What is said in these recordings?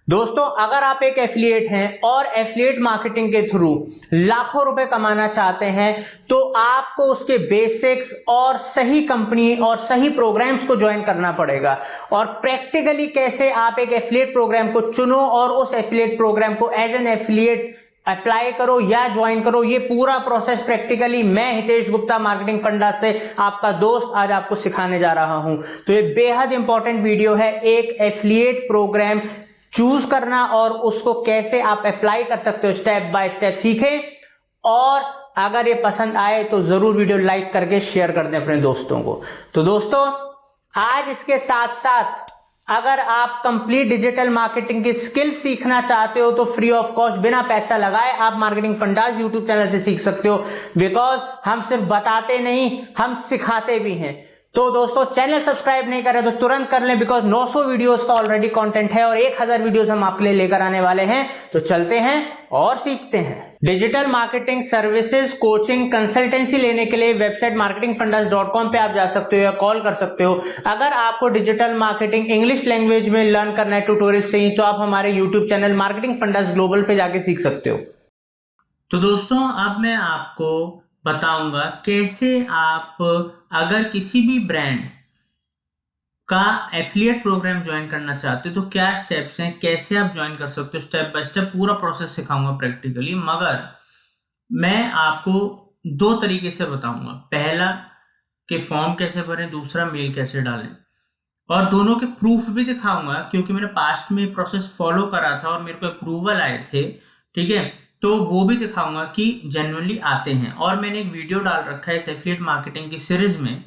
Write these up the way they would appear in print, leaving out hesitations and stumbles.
दोस्तों, अगर आप एक एफिलिएट हैं और एफिलिएट मार्केटिंग के थ्रू लाखों रुपए कमाना चाहते हैं तो आपको उसके बेसिक्स और सही कंपनी और सही प्रोग्राम्स को ज्वाइन करना पड़ेगा। और प्रैक्टिकली कैसे आप एक एफिलिएट प्रोग्राम को चुनो और उस एफिलिएट प्रोग्राम को एज एन एफिलिएट अप्लाई करो या ज्वाइन करो, ये पूरा प्रोसेस प्रैक्टिकली मैं हितेश गुप्ता मार्केटिंग फंडा से आपका दोस्त आज आपको सिखाने जा रहा हूं। तो ये बेहद इंपॉर्टेंट वीडियो है, एक एफिलिएट प्रोग्राम चूज करना और उसको कैसे आप अप्लाई कर सकते हो स्टेप बाय स्टेप सीखें। और अगर ये पसंद आए तो जरूर वीडियो लाइक करके शेयर कर दें अपने दोस्तों को। तो दोस्तों, आज इसके साथ साथ अगर आप कंप्लीट डिजिटल मार्केटिंग की स्किल सीखना चाहते हो तो फ्री ऑफ कॉस्ट बिना पैसा लगाए आप मार्केटिंग फंडाज यूट्यूब चैनल से सीख सकते हो। बिकॉज हम सिर्फ बताते नहीं, हम सिखाते भी हैं। तो दोस्तों, चैनल सब्सक्राइब नहीं कर रहे तो तुरंत कर लें, बिकॉज 900 वीडियोस का ऑलरेडी कंटेंट है और 1000 वीडियोस हम आपके लिए लेकर आने वाले हैं। तो चलते हैं और सीखते हैं। Digital marketing services, coaching, consultancy लेने के लिए वेबसाइट marketingfundas.com पे आप जा सकते हो या कॉल कर सकते हो। अगर आपको डिजिटल मार्केटिंग इंग्लिश लैंग्वेज में लर्न करना है, ट्यूटोरियल चाहिए, तो आप हमारे YouTube channel marketing fundas global पे जाके सीख सकते हो। तो दोस्तों, अब मैं आपको बताऊंगा कैसे आप अगर किसी भी ब्रांड का एफिलिएट प्रोग्राम ज्वाइन करना चाहते हो तो क्या स्टेप्स हैं, कैसे आप ज्वाइन कर सकते हो, स्टेप बाय स्टेप पूरा प्रोसेस सिखाऊंगा प्रैक्टिकली। मगर मैं आपको दो तरीके से बताऊंगा, पहला कि फॉर्म कैसे भरें, दूसरा मेल कैसे डालें, और दोनों के प्रूफ भी दिखाऊंगा क्योंकि मैंने पास्ट में प्रोसेस फॉलो करा था और मेरे को अप्रूवल आए थे। ठीक है, तो वो भी दिखाऊंगा कि जेन्युइनली आते हैं। और मैंने एक वीडियो डाल रखा है इस एफिलिएट मार्केटिंग की सीरीज में,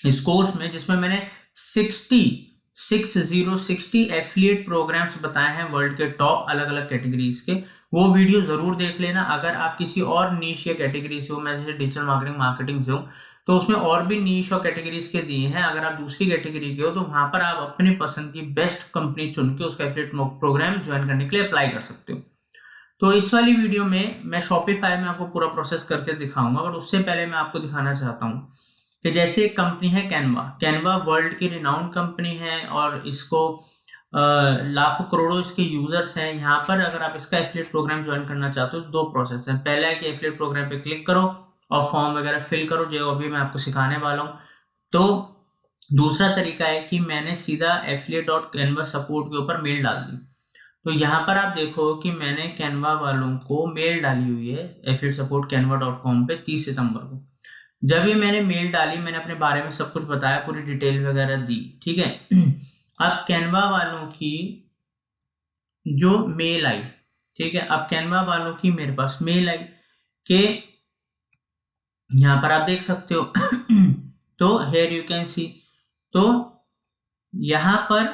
इस कोर्स में, जिसमें मैंने 60 एफिलिएट प्रोग्राम्स बताए हैं वर्ल्ड के टॉप अलग अलग कैटेगरीज के। वो वीडियो जरूर देख लेना। अगर आप किसी और नीश या कैटेगरी से हो, मैं जैसे डिजिटल मार्केटिंग से हूँ, तो उसमें और भी नीश और कैटेगरीज के दिए हैं। अगर आप दूसरी कैटेगरी के हो तो वहां पर आप अपनी पसंद की बेस्ट कंपनी चुन के उसका एफिलिएट प्रोग्राम ज्वाइन करने के लिए अप्लाई कर सकते हो। तो इस वाली वीडियो में मैं शॉपिफाई में आपको पूरा प्रोसेस करके दिखाऊंगा, बट उससे पहले मैं आपको दिखाना चाहता हूँ कि जैसे एक कंपनी है कैनवा वर्ल्ड की रिनाउंड कंपनी है और इसको लाखों करोड़ों इसके यूजर्स हैं। यहाँ पर अगर आप इसका एफिलिएट प्रोग्राम ज्वाइन करना चाहते हो तो दो प्रोसेस हैं। पहला है कि एफिलिएट प्रोग्राम पे क्लिक करो और फॉर्म वगैरह फिल करो, जो अभी मैं आपको सिखाने वाला हूँ। तो दूसरा तरीका है कि मैंने सीधा affiliate.canva सपोर्ट के ऊपर मेल डाल दी। तो यहाँ पर आप देखो कि मैंने कैनवा वालों को मेल डाली हुई है affiliatesupportcanva.com पे 30 सितंबर को। जब ये मैंने मेल डाली, मैंने अपने बारे में सब कुछ बताया, पूरी डिटेल वगैरह दी। ठीक है, अब कैनवा वालों की जो मेल आई, ठीक है, अब कैनवा वालों की मेरे पास मेल आई कि यहाँ पर आप देख सकते हो तो हेयर यू कैन सी, तो यहाँ पर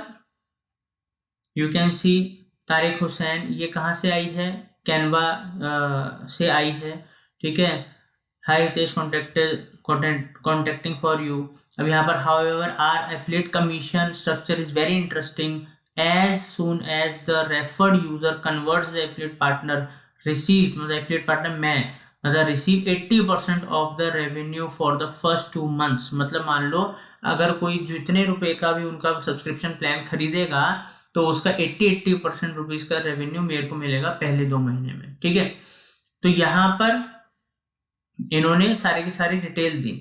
you can see Tariq Hussain, ये कहाँ से आई है, कैनवा से आई है। ठीक है, hi Hitesh, contacting for you. अब यहाँ पर however our affiliate commission structure is very interesting, as soon as the referred user converts the affiliate partner receive, मतलब एफिलिएट पार्टनर मैं मतलब receive 80% of the revenue for the first 2 months। मतलब मान लो अगर कोई जितने रुपए का भी उनका सब्सक्रिप्शन प्लान खरीदेगा तो उसका 80% रुपीज का रेवेन्यू मेरे को मिलेगा पहले 2 महीने में। ठीक है, तो यहाँ पर इन्होंने सारी की सारी डिटेल दी।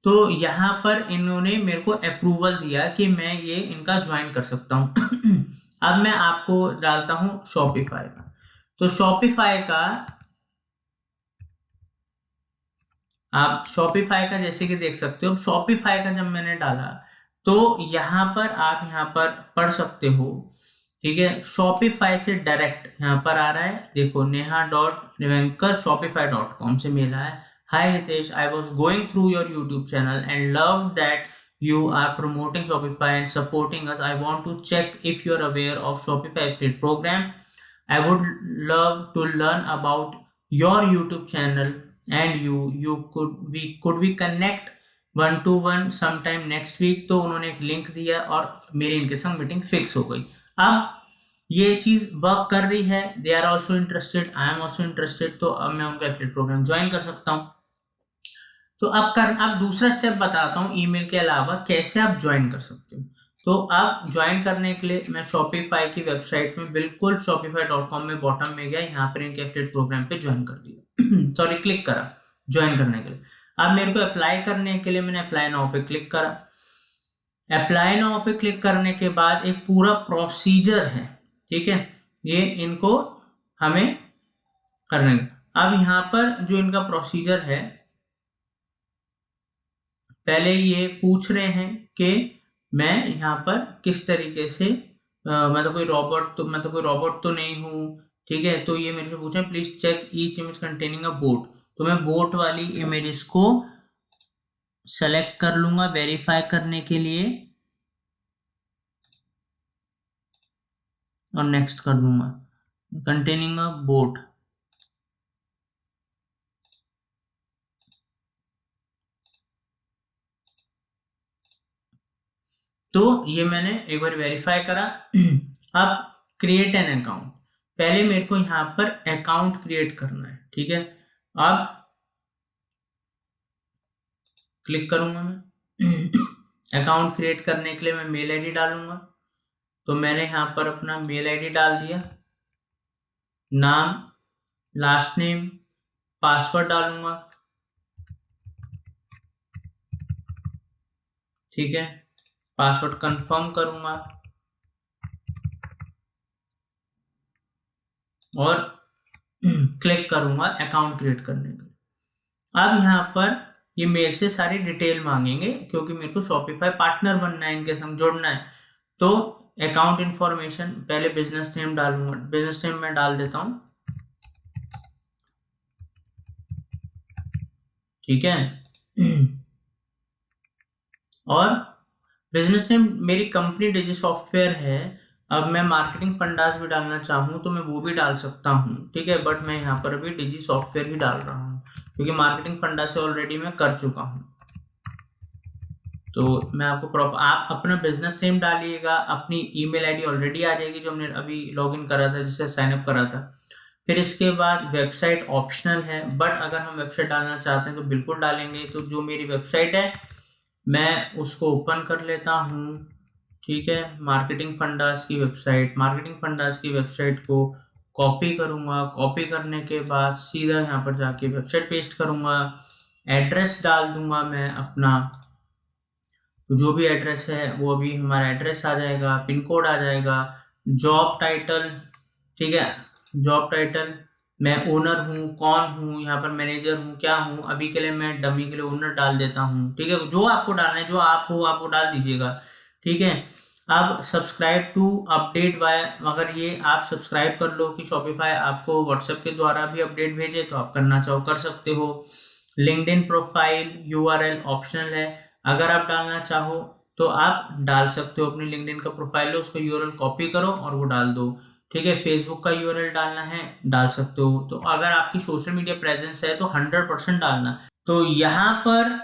तो यहाँ पर इन्होंने मेरे को अप्रूवल दिया कि मैं ये इनका ज्वाइन कर सकता हूँ। अब मैं आपको डालता हूँ शॉपिफाई का। तो शॉपिफाई का, आप शॉपिफाई का जैसे कि देख सकते हो, शॉपिफाई का जब मैंने डाला तो यहाँ पर आप यहाँ पर पढ़ सकते हो। ठीक है, शॉपिफाई से डायरेक्ट यहाँ पर आ रहा है, देखो neha.nivankar@shopify.com से मेल आया है। Hi Hitesh, I was going through your YouTube channel and loved that you are promoting Shopify and supporting us. I want to check if you are aware of Shopify affiliate program. I would love to learn about your YouTube channel and you could we connect 1-to-1 sometime next week। तो उन्होंने एक link दिया और मेरी इनके संग meeting fix हो गई। अब ये चीज वर्क कर रही है, they are also interested, I am also interested, तो अब मैं उनका एफिलिएट प्रोग्राम ज्वाइन कर सकता हूँ। तो अब दूसरा स्टेप बताता हूँ ईमेल के अलावा कैसे आप ज्वाइन कर सकते हो। तो अब ज्वाइन करने के लिए मैं शॉपिफाई की वेबसाइट में बिल्कुल shopify.com में बॉटम में गया, यहाँ पर इनके एफिलिएट प्रोग्राम पे ज्वाइन कर दिया सॉरी क्लिक करा ज्वाइन करने के लिए। अब मेरे को अप्लाई करने के लिए मैंने अप्लाई नाउ पे क्लिक करा। अप्लाई नाउ पे क्लिक करने के बाद एक पूरा प्रोसीजर है, ठीक है, ये इनको हमें करने का। अब यहाँ पर जो इनका प्रोसीजर है, पहले ये पूछ रहे हैं कि मैं यहाँ पर किस तरीके से मैं तो कोई रोबोट तो नहीं हूँ, ठीक है। तो ये मेरे से पूछा please check each image containing a boat, तो मैं बोट वाली इमेजेस को सेलेक्ट कर लूंगा वेरीफाई करने के लिए और नेक्स्ट कर दूंगा कंटेनिंग अ बोट। तो ये मैंने एक बार वेरीफाई करा। अब क्रिएट एन अकाउंट, पहले मेरे को यहाँ पर अकाउंट क्रिएट करना है, ठीक है। अब क्लिक करूंगा मैं अकाउंट क्रिएट करने के लिए मैं मेल आईडी डालूंगा, तो मैंने यहाँ पर अपना मेल आईडी डाल दिया, नाम, लास्ट नेम, पासवर्ड डालूंगा, ठीक है, पासवर्ड कंफर्म करूंगा और क्लिक करूंगा अकाउंट क्रिएट करने के लिए। अब यहाँ पर ये मेरे से सारी डिटेल मांगेंगे क्योंकि मेरे को शॉपिफाई पार्टनर बनना है, इनके संग जुड़ना है। तो अकाउंट इंफॉर्मेशन, पहले बिजनेस नेम डालूंगा, बिजनेस नेम मैं डाल देता हूं, ठीक है। और बिजनेस नेम मेरी कंपनी डिजी सॉफ्टवेयर है। अब मैं मार्केटिंग फंडास भी डालना चाहूँ तो मैं वो भी डाल सकता हूँ, ठीक है, बट मैं यहाँ पर अभी डिजी सॉफ्टवेयर ही डाल रहा हूँ क्योंकि मार्केटिंग फंडा से ऑलरेडी मैं कर चुका हूँ। तो मैं आपको आप अपना बिजनेस नेम डालिएगा, अपनी ईमेल आईडी ऑलरेडी आ जाएगी जो हमने अभी लॉगिन करा था, जिससे साइन अप करा था। फिर इसके बाद वेबसाइट ऑप्शनल है, बट अगर हम वेबसाइट डालना चाहते हैं तो बिल्कुल डालेंगे। तो जो मेरी वेबसाइट है मैं उसको ओपन कर लेता हूँ, ठीक है, मार्केटिंग फंडास की वेबसाइट। मार्केटिंग फंडास की वेबसाइट को कॉपी करूँगा, कॉपी करने के बाद सीधा यहाँ पर जाके वेबसाइट पेस्ट करूँगा, एड्रेस डाल दूंगा मैं अपना, तो जो भी एड्रेस है वो अभी हमारा एड्रेस आ जाएगा, पिन कोड आ जाएगा, जॉब टाइटल, ठीक है, जॉब टाइटल मैं ओनर हूँ, कौन हूँ, यहाँ पर मैनेजर हूँ, क्या हूँ, अभी के लिए मैं डमी के लिए ओनर डाल देता हूँ, ठीक है। जो आपको डालना है, जो आप हो आप वो डाल दीजिएगा, ठीक है। अब सब्सक्राइब टू अपडेट बाय, अगर ये आप सब्सक्राइब कर लो कि शॉपिफाई आपको व्हाट्सएप के द्वारा भी अपडेट भेजे तो आप करना चाहो कर सकते हो। लिंक्डइन प्रोफाइल यूआरएल ऑप्शनल है, अगर आप डालना चाहो तो आप डाल सकते हो, अपनी लिंक्डइन का प्रोफाइल लो, उसको यूआरएल कॉपी करो और वो डाल दो, ठीक है। फेसबुक का यूआरएल डालना है डाल सकते हो। तो अगर आपकी सोशल मीडिया प्रेजेंस है तो 100% डालना। तो यहाँ पर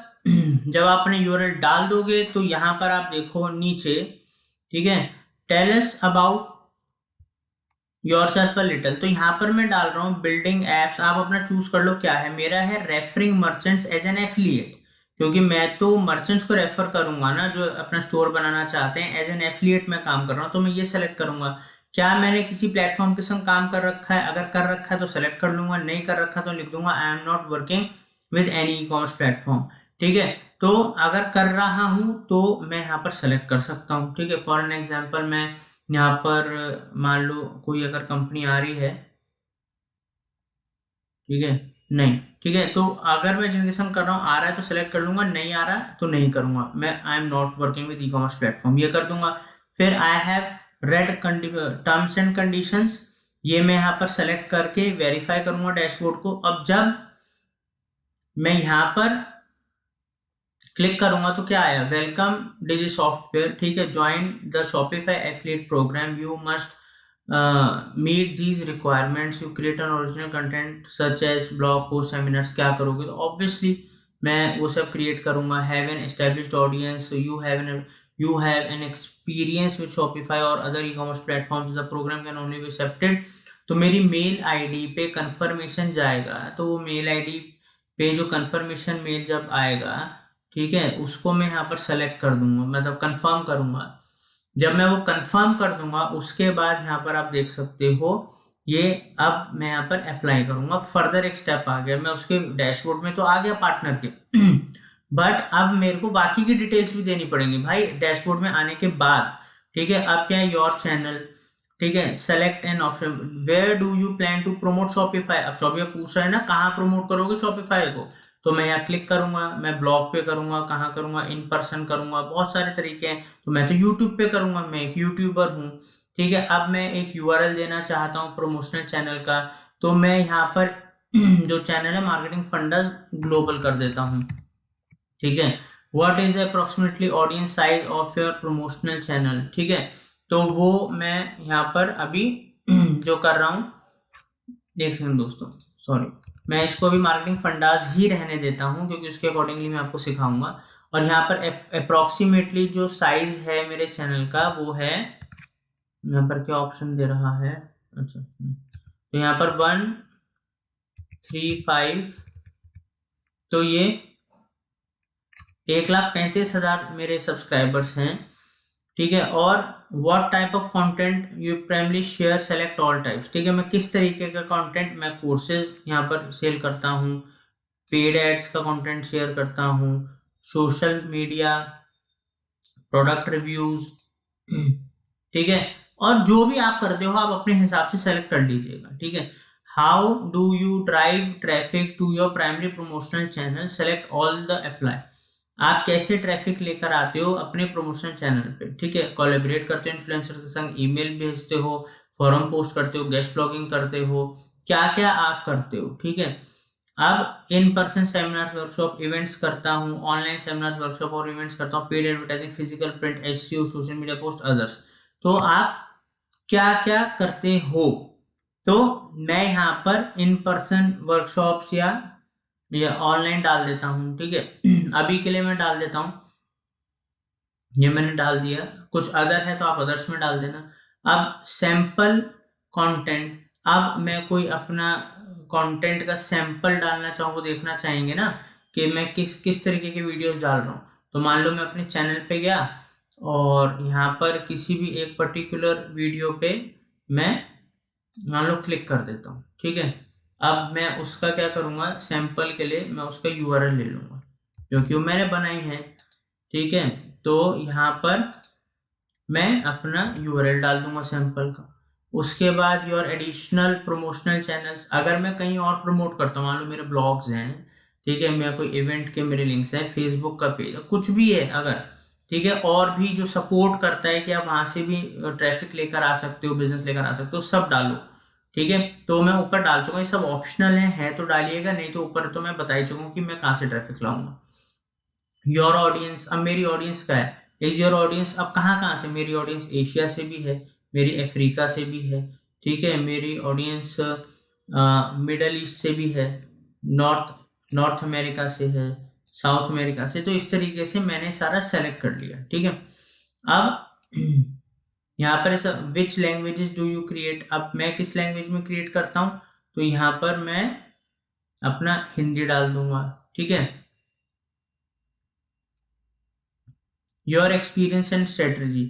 जब आपने यूआरएल डाल दोगे तो यहाँ पर आप देखो नीचे, ठीक है, tell us about yourself a little, तो यहाँ पर मैं डाल रहा हूँ बिल्डिंग एप्स, आप अपना चूज कर लो क्या है। मेरा है referring merchants as an affiliate, क्योंकि मैं तो मर्चेंट्स को रेफर करूंगा ना जो अपना स्टोर बनाना चाहते हैं, एज एन एफिलिएट मैं काम कर रहा हूँ, तो मैं ये सेलेक्ट करूंगा। क्या मैंने किसी प्लेटफॉर्म के संग काम कर रखा है, अगर कर रखा है तो सेलेक्ट कर लूंगा, नहीं कर रखा तो लिख दूंगा I am not working with any e commerce platform, ठीक है। तो अगर कर रहा हूं तो मैं यहाँ पर सेलेक्ट कर सकता हूँ, ठीक है। फॉर एन एग्जाम्पल मैं यहाँ पर मान लो कोई अगर कंपनी आ रही है, ठीक है, नहीं, ठीक है, तो अगर मैं जिनके संग कर रहा हूँ आ रहा है तो सेलेक्ट कर लूंगा, नहीं आ रहा है तो नहीं करूंगा, मैं I am not working with e commerce platform ये कर दूंगा। फिर I have read terms and conditions, ये मैं यहाँ पर सेलेक्ट करके वेरीफाई करूंगा डैशबोर्ड को। अब जब मैं यहाँ पर क्लिक करूंगा तो क्या आया, वेलकम डिजी सॉफ्टवेयर, ठीक है, join the Shopify affiliate programme, you must meet these requirements, you create an original content such as blog post seminars. क्या करोगे, तो ऑब्वियसली मैं वो सब क्रिएट करूंगा। Have an established audience, you have an experience with Shopify or other e-commerce platforms, the program can only be accepted। तो मेरी mail ID पे कंफर्मेशन जाएगा, तो वो मेल आईडी पे जो कंफर्मेशन मेल जब आएगा, ठीक है, उसको मैं यहाँ पर सेलेक्ट कर दूंगा, मतलब कंफर्म करूंगा। जब मैं वो कंफर्म कर दूंगा उसके बाद यहाँ पर आप देख सकते हो ये, अब मैं यहाँ पर अप्लाई करूंगा, फर्दर एक स्टेप आ गया, मैं उसके डैशबोर्ड में तो आ गया पार्टनर के बट अब मेरे को बाकी की डिटेल्स भी देनी पड़ेंगी भाई डैशबोर्ड में आने के बाद। ठीक है, अब क्या है, योर चैनल, ठीक है, select an option, where do you plan to promote Shopify. अब शॉपिफाई पूछ रहा है ना कहाँ प्रमोट करोगे शॉपिफाई को, तो मैं यहाँ क्लिक करूंगा, मैं ब्लॉग पे करूंगा, कहाँ करूंगा, इन पर्सन करूंगा, बहुत सारे तरीके हैं, तो मैं तो यूट्यूब पे करूंगा, मैं एक यूट्यूबर हूँ। ठीक है, अब मैं एक यूआरएल देना चाहता हूँ प्रमोशनल चैनल का, तो मैं यहाँ पर जो चैनल है मार्केटिंग फंडास ग्लोबल कर देता हूँ। ठीक है, what is the approximately audience size of your promotional channel. ठीक है, तो वो मैं यहाँ पर अभी जो कर रहा हूँ, एक सेकंड दोस्तों, सॉरी, मैं इसको अभी मार्केटिंग फंडास ही रहने देता हूँ क्योंकि उसके अकॉर्डिंगली मैं आपको सिखाऊंगा। और यहाँ पर अप्रोक्सीमेटली जो साइज है मेरे चैनल का वो है, यहाँ पर क्या ऑप्शन दे रहा है, अच्छा, तो यहाँ पर 135, तो ये 1,35,000 मेरे सब्सक्राइबर्स हैं। ठीक है, और what type of content you primarily share, select all types. ठीक है, मैं किस तरीके का कंटेंट, मैं कोर्सेज यहाँ पर सेल करता हूँ, पेड एड्स का कंटेंट शेयर करता हूँ, सोशल मीडिया, प्रोडक्ट रिव्यूज। ठीक है, और जो भी आप करते हो आप अपने हिसाब से सेलेक्ट कर लीजिएगा। ठीक है, how do you drive traffic to your primary promotional channel, select all the apply. आप कैसे ट्रैफिक लेकर आते हो अपने प्रमोशनल चैनल पे। ठीक है, कोलैबोरेट करते हो इन्फ्लुएंसर के संग, ईमेल भेजते हो, फॉरम पोस्ट करते हो, गेस्ट ब्लॉगिंग करते हो, क्या क्या आप करते हो। ठीक है, अब in person seminar workshop events करता हूँ, ऑनलाइन सेमिनार वर्कशॉप और इवेंट्स करता हूँ, paid advertising, physical print, SEO, social media post, others. तो आप क्या क्या करते हो, तो मैं यहाँ पर इन पर्सन वर्कशॉप्स या ऑनलाइन डाल देता हूँ। ठीक है, अभी के लिए मैं डाल देता हूँ, ये मैंने डाल दिया, कुछ अदर है तो आप अदर्स में डाल देना। अब सैंपल कंटेंट, अब मैं कोई अपना कंटेंट का सैंपल डालना चाहूँ, वो देखना चाहेंगे ना कि मैं किस किस तरीके के वीडियोस डाल रहा हूँ। तो मान लो मैं अपने चैनल पे गया और यहाँ पर किसी भी एक पर्टिकुलर वीडियो पे मैं मान लो क्लिक कर देता हूँ। ठीक है, अब मैं उसका क्या करूँगा, सैंपल के लिए मैं उसका यूआरएल ले लूँगा क्योंकि वो मैंने बनाई है। ठीक है, तो यहाँ पर मैं अपना यूआरएल डाल दूंगा सैंपल का। उसके बाद योर एडिशनल प्रमोशनल चैनल्स, अगर मैं कहीं और प्रमोट करता हूँ, मान लो मेरे ब्लॉग्स हैं, ठीक है, मैं कोई इवेंट के मेरे लिंक्स हैं, फेसबुक का पेज, कुछ भी है अगर, ठीक है, और भी जो सपोर्ट करता है कि आप वहां से भी ट्रैफिक लेकर आ सकते हो, बिजनेस लेकर आ सकते हो, सब डालो। ठीक है, तो मैं ऊपर डाल चुका हूँ, ये सब ऑप्शनल है तो डालिएगा, नहीं तो ऊपर तो मैं बता ही चुका हूँ कि मैं कहाँ से ट्रैफिक लाऊंगा। योर ऑडियंस, अब मेरी ऑडियंस क्या है, इज योर ऑडियंस, अब कहाँ कहाँ से मेरी ऑडियंस, एशिया से भी है, मेरी अफ्रीका से भी है, ठीक है, मेरी ऑडियंस मिडल ईस्ट से भी है, नॉर्थ अमेरिका से है, साउथ अमेरिका से, तो इस तरीके से मैंने सारा सेलेक्ट कर लिया। ठीक है, अब यहाँ पर ऐसा विच लैंग्वेजेस डू यू क्रिएट, अब मैं किस लैंग्वेज में क्रिएट करता हूँ, तो यहाँ पर मैं अपना हिंदी डाल दूंगा। ठीक है, योर एक्सपीरियंस एंड स्ट्रेटजी,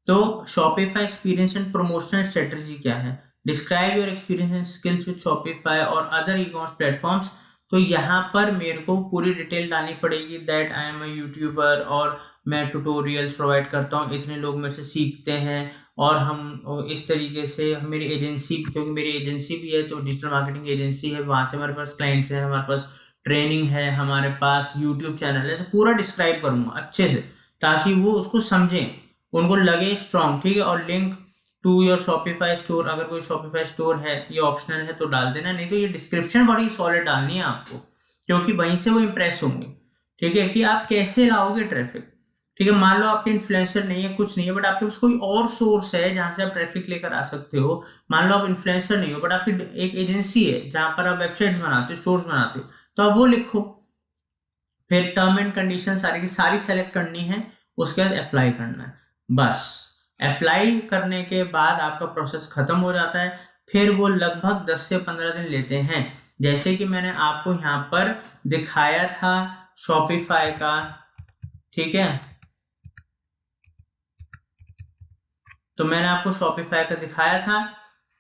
तो Shopify experience and promotional strategy क्या है, describe your experience and skills with Shopify और अदर ई कॉमर्स प्लेटफॉर्म्स। तो यहाँ पर मेरे को पूरी डिटेल डालनी पड़ेगी that I am a YouTuber और मैं ट्यूटोरियल्स प्रोवाइड करता हूँ, इतने लोग मेरे से सीखते हैं और हम इस तरीके से, मेरी एजेंसी, क्योंकि मेरी एजेंसी भी है तो डिजिटल मार्केटिंग एजेंसी है, वहाँ से हमारे पास क्लाइंट्स हैं, हमारे पास ट्रेनिंग है, हमारे पास यूट्यूब चैनल है, तो पूरा डिस्क्राइब करूँगा अच्छे से ताकि वो उसको समझें, उनको लगे स्ट्रॉन्ग। ठीक है, और link to your Shopify store, अगर कोई शॉपिफाई स्टोर है, ये ऑप्शनल है तो डाल देना, नहीं तो ये डिस्क्रिप्शन बड़ी सॉलिड डालनी है आपको क्योंकि वहीं से वो इंप्रेस होंगे। ठीक है, कि आप कैसे लाओगे ट्रैफिक। ठीक है, मान लो आपके इन्फ्लुएंसर नहीं है, कुछ नहीं है, बट आपके पास कोई और सोर्स है जहां से आप ट्रैफिक लेकर आ सकते हो। मान लो आप इन्फ्लुएंसर नहीं हो बट आपकी एक एजेंसी है जहां पर आप वेबसाइट्स बनाते हो, स्टोर्स बनाते हो, तो आप वो लिखो, फिर टर्म एंड कंडीशन सारी की सारी सेलेक्ट करनी है, उसके बाद अप्लाई करना है, बस। अप्लाई करने के बाद आपका प्रोसेस खत्म हो जाता है, फिर वो लगभग 10 से 15 दिन लेते हैं, जैसे कि मैंने आपको यहाँ पर दिखाया था शॉपिफाई का। ठीक है, तो मैंने आपको शॉपिफाई का दिखाया था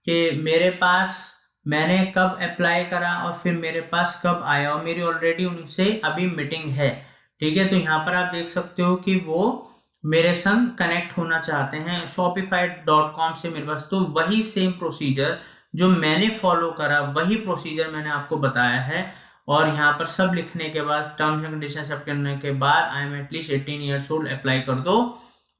कि मेरे पास मैंने कब अप्लाई करा और फिर मेरे पास कब आया, और मेरी ऑलरेडी उनसे अभी मीटिंग है, ठीक है। तो यहाँ पर आप देख सकते हो कि वो मेरे संग कनेक्ट होना चाहते हैं shopify.com से मेरे पास। तो वही सेम प्रोसीजर जो मैंने फॉलो करा, वही प्रोसीजर मैंने आपको बताया है। और यहाँ पर सब लिखने के बाद, टर्म्स एंड कंडीशन सब करने के बाद, I am at least 18 years old apply कर दो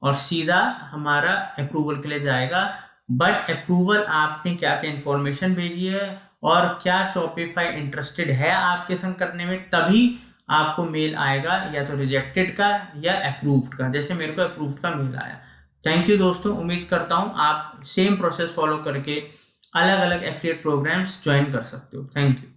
और सीधा हमारा अप्रूवल के लिए जाएगा। बट अप्रूवल आपने क्या क्या इन्फॉर्मेशन भेजी है और क्या शॉपिफाई इंटरेस्टेड है आपके संग करने में, तभी आपको मेल आएगा, या तो रिजेक्टेड का या अप्रूव्ड का। जैसे मेरे को अप्रूव्ड का मेल आया। थैंक यू दोस्तों, उम्मीद करता हूँ आप सेम प्रोसेस फॉलो करके अलग अलग एफिलिएट प्रोग्राम्स ज्वाइन कर सकते हो। Thank you.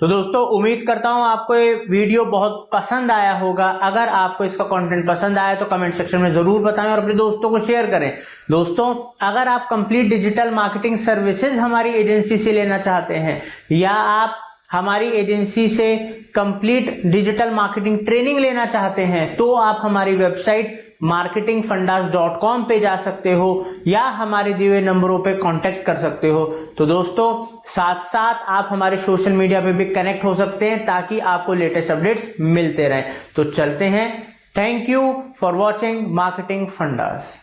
तो दोस्तों उम्मीद करता हूं आपको ये वीडियो बहुत पसंद आया होगा। अगर आपको इसका कंटेंट पसंद आया तो कमेंट सेक्शन में जरूर बताएं और अपने दोस्तों को शेयर करें। दोस्तों अगर आप कंप्लीट डिजिटल मार्केटिंग सर्विसेज हमारी एजेंसी से लेना चाहते हैं, या आप हमारी एजेंसी से कंप्लीट डिजिटल मार्केटिंग ट्रेनिंग लेना चाहते हैं, तो आप हमारी वेबसाइट marketingfundas.com पे जा सकते हो या हमारे दिए हुए नंबरों पे कांटेक्ट कर सकते हो। तो दोस्तों साथ साथ आप हमारे सोशल मीडिया पे भी कनेक्ट हो सकते हैं ताकि आपको लेटेस्ट अपडेट्स मिलते रहें। तो चलते हैं। Thank you for watching marketing fundas.